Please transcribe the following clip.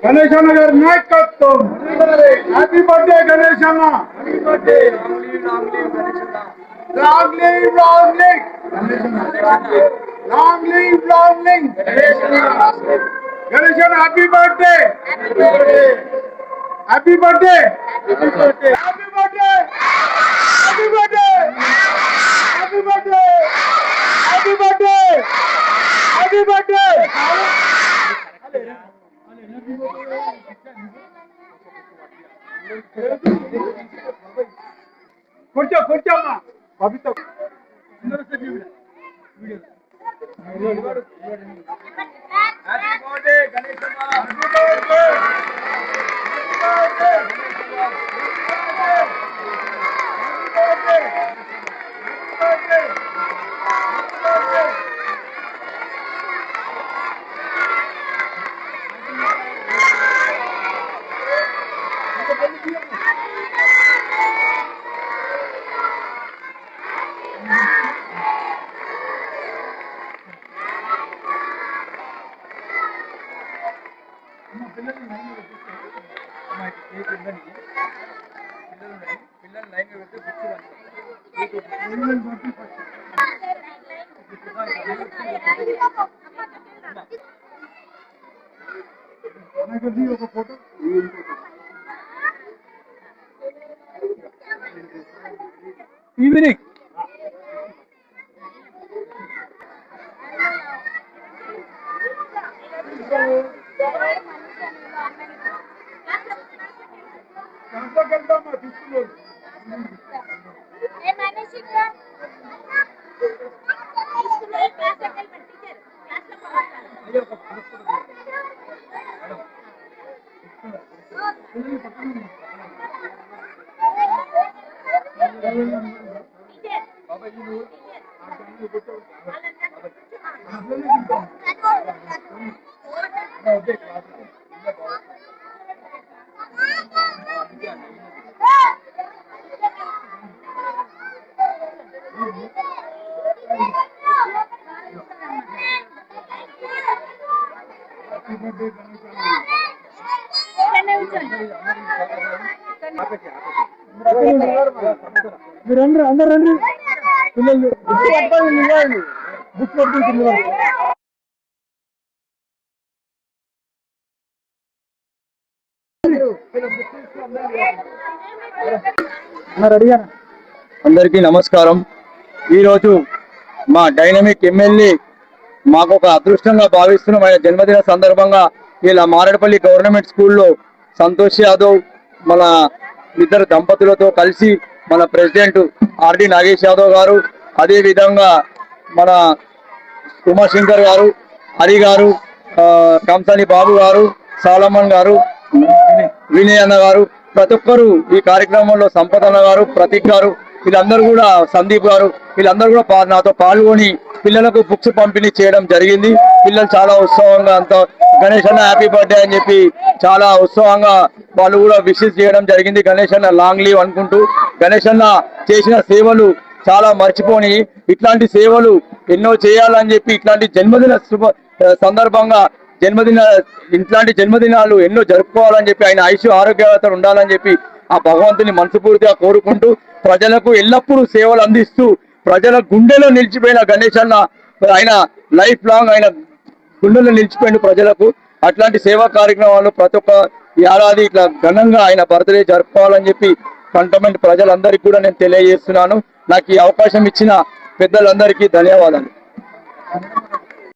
గణేశన్న గారి నాయకత్వం. Happy birthday గణేశన్న. Long live long live long live long live గణేశన్న. Happy birthday happy birthday happy birthday happy birthday happy birthday happy birthday happy birthday happy birthday. కూర్చో కూర్చోమ్మా. పవిత్ర ఒక photo evening. మీరు రండి, అందరు రండి. పిల్లలు బుక్ పట్టుకుంటుంది. అందరికీ నమస్కారం. ఈరోజు మా డైనమిక్ ఎమ్మెల్యే మాకు ఒక అదృష్టంగా భావిస్తున్నాం. ఆయన జన్మదిన సందర్భంగా ఇలా మారేడుపల్లి గవర్నమెంట్ స్కూల్లో సంతోష్ యాదవ్ మన ఇద్దరు దంపతులతో కలిసి మన ప్రెసిడెంట్ ఆర్డి నాగేష్ యాదవ్ గారు, అదే విధంగా మన ఉమాశంకర్ గారు, హరి గారు, కంసాని బాబు గారు, సాలమన్ గారు, వినయ్ అన్న గారు, ప్రతి ఒక్కరు ఈ కార్యక్రమంలో, సంపదన్న గారు, ప్రతీక్ గారు, వీళ్ళందరూ కూడా, సందీప్ గారు, వీళ్ళందరూ కూడా నాతో పాల్గొని పిల్లలకు బుక్స్ పంపిణీ చేయడం జరిగింది. పిల్లలు చాలా ఉత్సవంగా అంతా గణేష్ అన్న హ్యాపీ బర్త్డే అని చెప్పి చాలా ఉత్సవంగా వాళ్ళు కూడా విషెస్ చేయడం జరిగింది. గణేష్ అన్న లాంగ్ లీవ్ అనుకుంటూ. గణేష్ అన్న చేసిన సేవలు చాలా మర్చిపోని, ఇట్లాంటి సేవలు ఎన్నో చేయాలని చెప్పి, ఇట్లాంటి జన్మదిన సందర్భంగా ఇట్లాంటి జన్మదినాలు ఎన్నో జరుపుకోవాలని చెప్పి, ఆయన ఆయుష్ ఆరోగ్యవంతులు ఉండాలని చెప్పి ఆ భగవంతుని మనస్ఫూర్తిగా కోరుకుంటూ, ప్రజలకు ఎల్లప్పుడూ సేవలు అందిస్తూ ప్రజల గుండెలో నిలిచిపోయిన గణేష్ అన్న, ఆయన లైఫ్ లాంగ్ ఆయన గుండెలో నిలిచిపోయిన ప్రజలకు. అట్లాంటి సేవా కార్యక్రమాలు ప్రతి ఒక్క ఏడాది ఇట్లా ఘనంగా ఆయన బర్త్డే జరుపుకోవాలని చెప్పి కంటోన్మెంట్ ప్రజలందరికీ కూడా నేను తెలియజేస్తున్నాను. నాకు ఈ అవకాశం ఇచ్చిన పెద్దలందరికీ ధన్యవాదాలు.